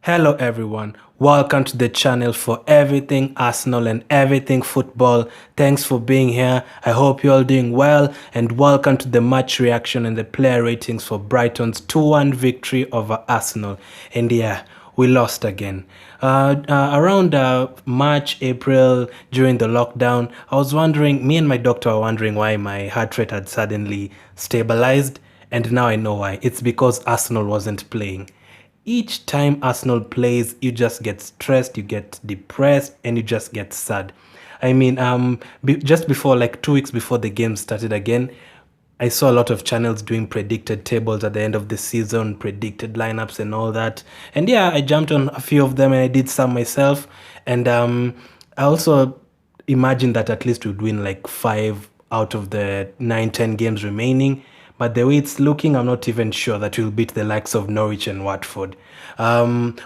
Hello everyone, welcome to the channel for everything Arsenal and everything football. Thanks for being here. I hope you're all doing well and welcome to the match reaction and the player ratings for Brighton's 2-1 victory over Arsenal. And yeah, we lost again. Around March, April, during the lockdown, I was wondering, me and my doctor were wondering why my heart rate had suddenly stabilized. And now I know why. It's because Arsenal wasn't playing. Each time Arsenal plays, you just get stressed, you get depressed, and you just get sad. I mean, just before, like 2 weeks before the game started again, I saw a lot of channels doing predicted tables at the end of the season, predicted lineups and all that. And yeah, I jumped on a few of them and I did some myself. And I also imagined that at least we'd win like 5 out of the 9, 10 games remaining. But the way it's looking, I'm not even sure that we'll beat the likes of Norwich and Watford.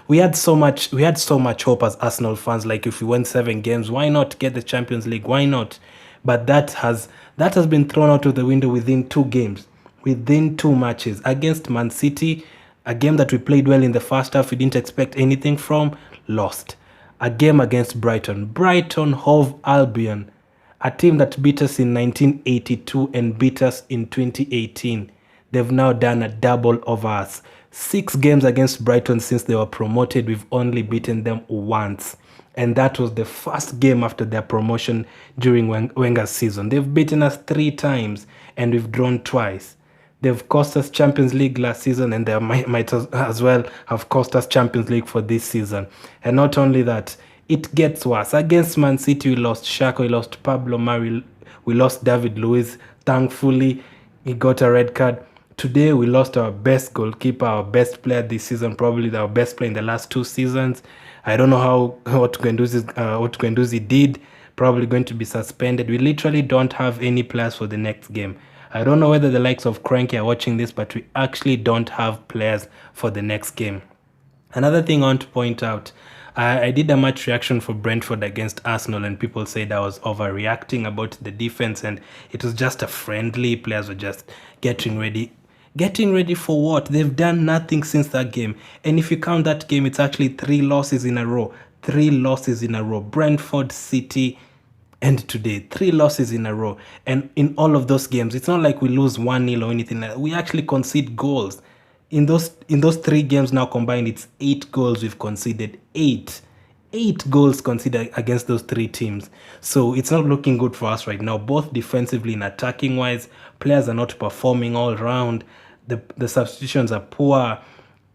We had so much hope as Arsenal fans. Like if we win 7 games, why not get the Champions League? Why not? But that has been thrown out of the window within 2 games, within 2 matches against Man City, a game that we played well in the first half. We didn't expect anything from, lost. A game against Brighton Hove Albion, a team that beat us in 1982 and beat us in 2018. They've now done a double over us. 6 games against Brighton since they were promoted. We've only beaten them once. And that was the first game after their promotion during Wenger's season. They've beaten us 3 times and we've drawn twice. They've cost us Champions League last season and they might as well have cost us Champions League for this season. And not only that, it gets worse. Against Man City, we lost Xhaka, we lost Pablo Mari, we lost David Luiz. Thankfully, he got a red card. Today, we lost our best goalkeeper, our best player this season, probably our best player in the last 2 seasons. I don't know what Guendouzi did. Probably going to be suspended. We literally don't have any players for the next game. I don't know whether the likes of Cranky are watching this, but we actually don't have players for the next game. Another thing I want to point out, I did a match reaction for Brentford against Arsenal and people said I was overreacting about the defense and it was just a friendly. Players were just getting ready. Getting ready for what? They've done nothing since that game. And if you count that game, it's actually 3 losses in a row. 3 losses in a row. Brentford, City, and today 3 losses in a row. And in all of those games, it's not like we lose 1-0 or anything like that. We actually concede goals. In those 3 games now combined, it's 8 goals we've conceded. 8 goals conceded against those 3 teams. So it's not looking good for us right now, both defensively and attacking wise. Players are not performing all round. The substitutions are poor.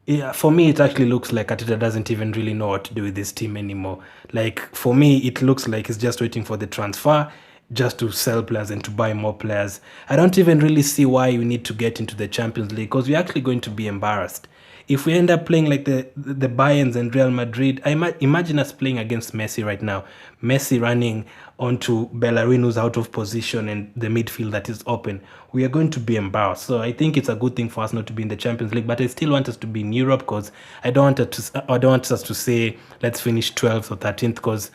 Yeah, for me, it actually looks like Arteta doesn't even really know what to do with this team anymore. Like, for me, it looks like he's just waiting for the transfer just to sell players and to buy more players. I don't even really see why we need to get into the Champions League because we're actually going to be embarrassed. If we end up playing like the Bayerns and Real Madrid, imagine us playing against Messi right now. Messi running onto Bellerin who's out of position and the midfield that is open. We are going to be embarrassed. So I think it's a good thing for us not to be in the Champions League, but I still want us to be in Europe because I don't want us to say let's finish 12th or 13th because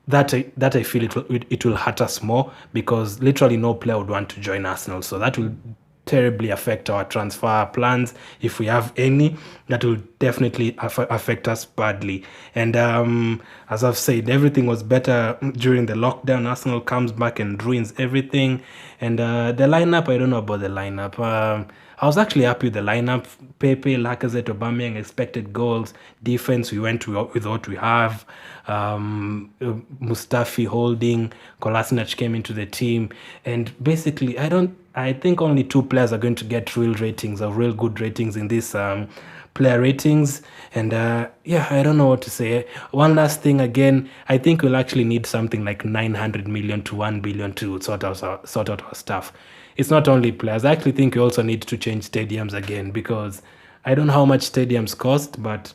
that I feel it will hurt us more because literally no player would want to join Arsenal. So that will terribly affect our transfer plans if we have any. That will definitely affect us badly. And as I've said, everything was better during the lockdown. Arsenal comes back and ruins everything. And the lineup, I don't know about the lineup. I was actually happy with the lineup. Pepe, Lacazette, Aubameyang, expected goals. Defense, we went with what we have. Mustafi holding, Kolasinac came into the team. And basically, I think only 2 players are going to get real ratings or real good ratings in this player ratings. And yeah, I don't know what to say. One last thing again, I think we'll actually need something like 900 million to 1 billion to sort out our stuff. It's not only players. I actually think we also need to change stadiums again because I don't know how much stadiums cost, but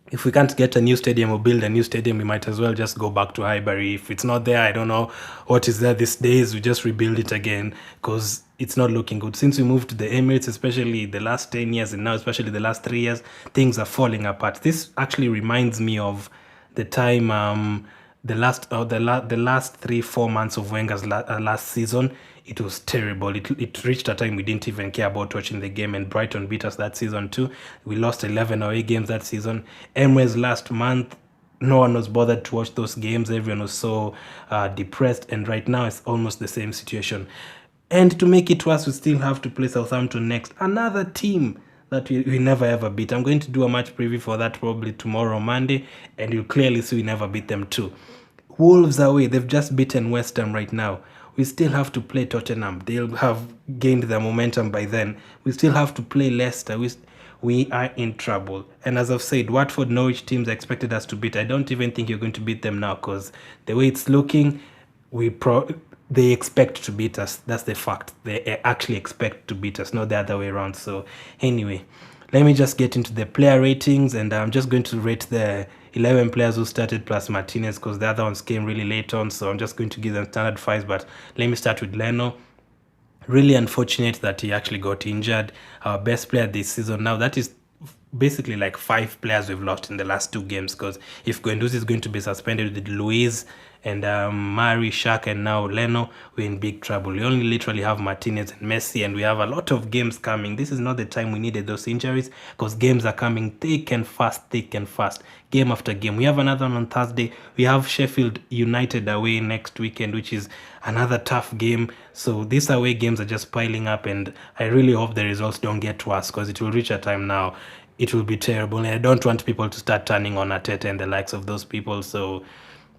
if we can't get a new stadium or build a new stadium, we might as well just go back to Highbury. If it's not there, I don't know what is there these days. We just rebuild it again because it's not looking good. Since we moved to the Emirates, especially the last 10 years and now especially the last 3 years, things are falling apart. This actually reminds me of the time the last 3-4 months of Wenger's last season, it was terrible. It reached a time we didn't even care about watching the game, and Brighton beat us that season too. We lost 11 away games that season. Emirates last month, no one was bothered to watch those games. Everyone was so depressed, and right now it's almost the same situation. And to make it worse, we still have to play Southampton next, another team that we never ever beat. I'm going to do a match preview for that probably tomorrow or Monday, and you'll clearly see we never beat them too. Wolves away, they've just beaten West Ham right now. We still have to play Tottenham. They'll have gained their momentum by then. We still have to play Leicester. We are in trouble. And as I've said, Watford, Norwich teams expected us to beat. I don't even think you're going to beat them now, because the way it's looking, they expect to beat us. That's the fact. They actually expect to beat us, not the other way around. So anyway, let me just get into the player ratings, and I'm just going to rate the 11 players who started plus Martinez, because the other ones came really late on, so I'm just going to give them standard 5s. But let me start with Leno. Really unfortunate that he actually got injured. Our best player this season. Now that is basically like 5 players we've lost in the last 2 games, because if Guendouzi is going to be suspended with Luiz and Mari, Shaq, and now Leno, we're in big trouble. We only literally have Martinez and Messi, and we have a lot of games coming. This is not the time we needed those injuries, because games are coming thick and fast, game after game. We have another one on Thursday. We have Sheffield United away next weekend, which is another tough game. So these away games are just piling up, and I really hope the results don't get worse, because it will reach a time now it will be terrible, and I don't want people to start turning on Arteta and the likes of those people. So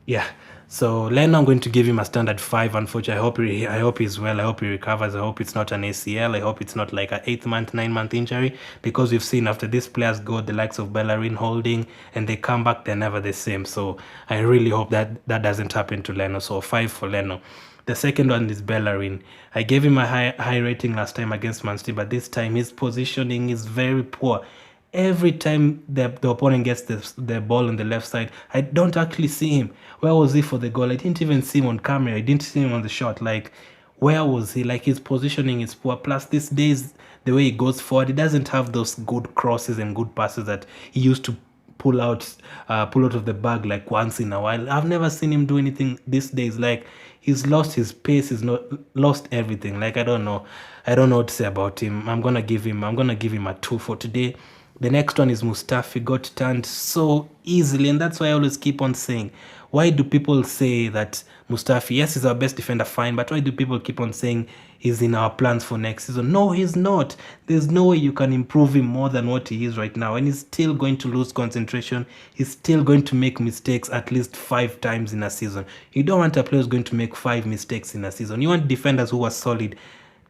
yeah, so Leno, I'm going to give him a standard 5. Unfortunately, I hope he's well. I hope he recovers. I hope it's not an ACL. I hope it's not like an 8-month, 9-month injury, because we've seen after these players go, the likes of Bellerin, Holding, and they come back, they're never the same. So I really hope that doesn't happen to Leno. So 5 for Leno. The second one is Bellerin. I gave him a high rating last time against Man City, but this time his positioning is very poor. Every time the opponent gets the ball on the left side, I don't actually see him. Where was he for the goal? I didn't even see him on camera. I didn't see him on the shot. Like, where was he? Like, his positioning is poor. Plus, these days, the way he goes forward, he doesn't have those good crosses and good passes that he used to pull out of the bag like once in a while. I've never seen him do anything these days. Like, he's lost his pace. He's not lost everything. Like, I don't know what to say about him. I'm gonna give him a 2 for today. The next one is Mustafi. Got turned so easily, and that's why I always keep on saying, why do people say that Mustafi, yes, he's our best defender, fine, but why do people keep on saying he's in our plans for next season? No, he's not. There's no way you can improve him more than what he is right now, and he's still going to lose concentration. He's still going to make mistakes at least 5 times in a season. You don't want a player who's going to make 5 mistakes in a season. You want defenders who are solid.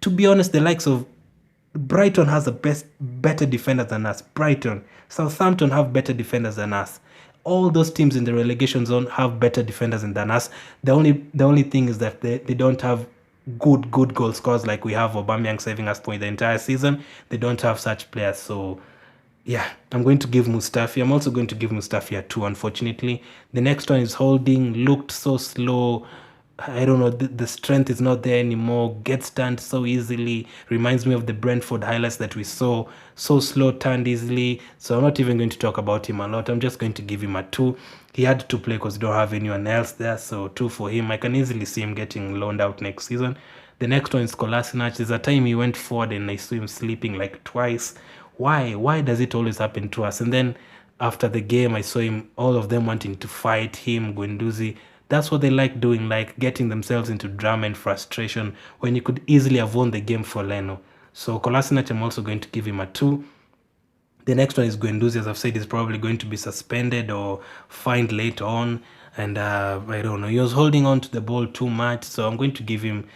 To be honest, the likes of Brighton has better defenders than us. Brighton, Southampton have better defenders than us. All those teams in the relegation zone have better defenders than us. The only thing is that they don't have good goal scorers like we have. Aubameyang saving us for the entire season. They don't have such players. So yeah, I'm going to give Mustafi. I'm also going to give Mustafi a 2, unfortunately. The next one is Holding. Looked so slow. I don't know, the strength is not there anymore. Gets turned so easily. Reminds me of the Brentford highlights that we saw. So slow, turned easily. So I'm not even going to talk about him a lot. I'm just going to give him a 2. He had to play because we don't have anyone else there. So 2 for him. I can easily see him getting loaned out next season. The next one is Kolasinac. There's a time he went forward and I saw him sleeping like twice. Why? Why does it always happen to us? And then after the game, I saw all of them wanting to fight him, Guendouzi. That's what they like doing, like getting themselves into drama and frustration when you could easily have won the game for Leno. So Kolasinac, I'm also going to give him a 2. The next one is Guendouzi. As I've said, he's probably going to be suspended or fined later on. And I don't know, he was holding on to the ball too much. So I'm going to give him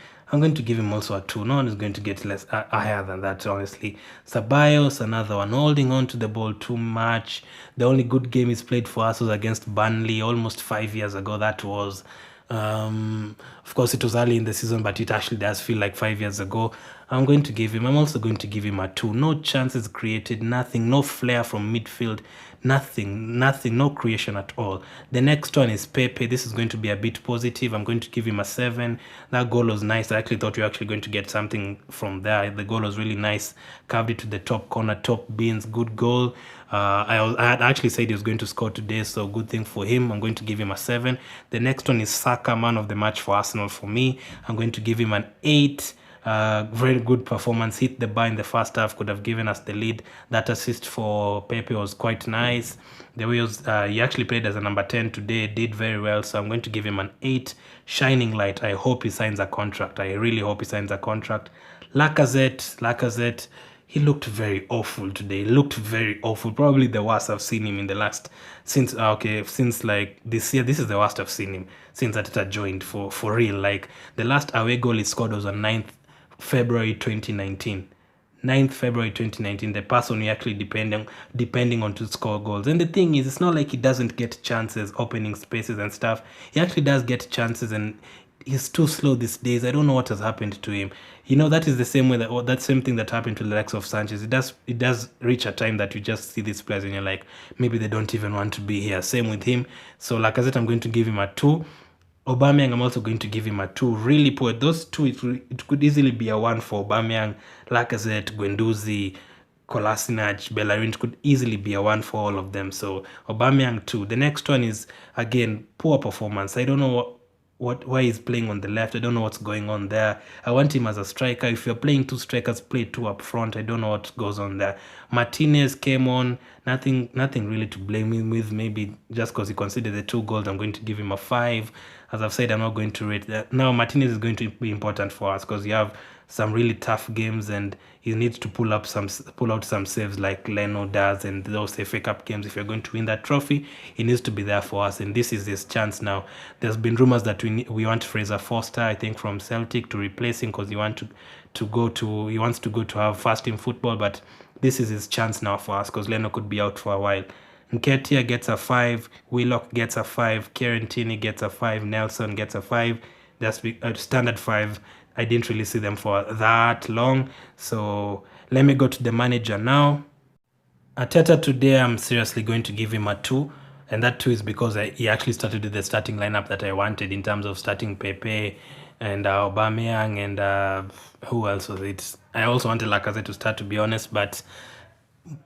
also a 2. No one is going to get less higher than that, honestly. Ceballos, another one, holding on to the ball too much. The only good game he's played for us was against Burnley almost 5 years ago. That was, of course, it was early in the season, but it actually does feel like 5 years ago. I'm also going to give him a 2. No chances created, nothing, no flair from midfield, nothing, no creation at all. The next one is Pepe. This is going to be a bit positive. I'm going to give him a 7. That goal was nice. I actually thought we were actually going to get something from there. The goal was really nice. Carved it to the top corner, top bins, good goal. I had actually said he was going to score today, so good thing for him. I'm going to give him a 7. The next one is Saka, man of the match for Arsenal for me. I'm going to give him an 8. Very good performance, hit the bar in the first half, could have given us the lead. That assist for Pepe was quite nice. The way he actually played as a number 10 today, did very well, so I'm going to give him an 8. Shining light. I hope he signs a contract. I really hope he signs a contract. Lacazette, he looked very awful today. He looked very awful. Probably the worst I've seen him in the last since like this year. This is the worst I've seen him since Arteta joined for real. Like the last away goal he scored was on 9th February 2019. 9th February 2019, the person we actually depending on to score goals. And the thing is, it's not like he doesn't get chances, opening spaces and stuff. He actually does get chances, and he's too slow these days. I don't know what has happened to him. You know, that is the same way that same thing that happened to the likes of Sanchez. It does reach a time that you just see these players and you're like, maybe they don't even want to be here. Same with him. So like I said, I'm going to give him a 2. Aubameyang, I'm also going to give him a 2. Really poor. Those two, it could easily be a 1 for Aubameyang. Lacazette, Guendouzi, Kolasinac, Bellerin, it could easily be a 1 for all of them. So Aubameyang 2. The next one is, again, poor performance. I don't know why he's playing on the left. I don't know what's going on there. I want him as a striker. If you're playing 2 strikers, play 2 up front. I don't know what goes on there. Martinez came on. Nothing really to blame him with. Maybe just because he conceded the 2 goals, I'm going to give him a 5. As I've said, I'm not going to rate that. Now, Martinez is going to be important for us because you have some really tough games and he needs to pull out some saves like Leno does, and those FA Cup games. If you're going to win that trophy, he needs to be there for us, and this is his chance now. There's been rumors that we want Fraser Forster, I think, from Celtic to replace him because he wants to go to have first team football, but this is his chance now for us because Leno could be out for a while. Nketiah gets a 5, Willock gets a 5, Kieran Tierney gets a 5, Nelson gets a 5. That's a standard 5. I didn't really see them for that long. So let me go to the manager now. Arteta today, I'm seriously going to give him a 2. And that 2 is because he actually started with the starting lineup that I wanted in terms of starting Pepe and Aubameyang and who else was it? I also wanted Lacazette to start, to be honest, but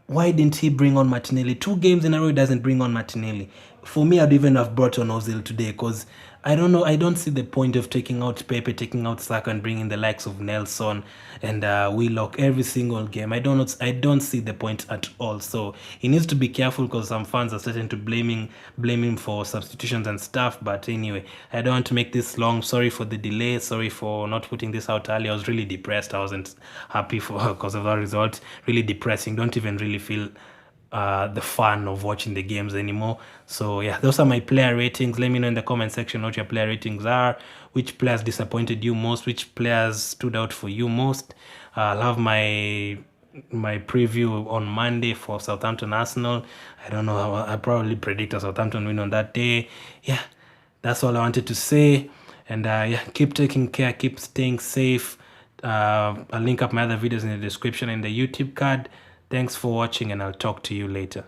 why didn't he bring on Martinelli? 2 games in a row he doesn't bring on Martinelli. For me, I'd even have brought on Ozil today because I don't know. I don't see the point of taking out Pepe, taking out Saka, and bringing the likes of Nelson and Willock every single game. I don't see the point at all. So he needs to be careful because some fans are starting to blame him for substitutions and stuff. But anyway, I don't want to make this long. Sorry for the delay. Sorry for not putting this out early. I was really depressed. I wasn't happy because of the result. Really depressing. Don't even really feel the fun of watching the games anymore. So yeah, those are my player ratings. Let me know in the comment section what your player ratings are, which players disappointed you most, which players stood out for you most. I'll have my preview on Monday for Southampton Arsenal. I don't know, I probably predict a Southampton win on that day. Yeah, that's all I wanted to say. And yeah, keep taking care, keep staying safe. I'll link up my other videos in the description and the YouTube card. Thanks for watching, and I'll talk to you later.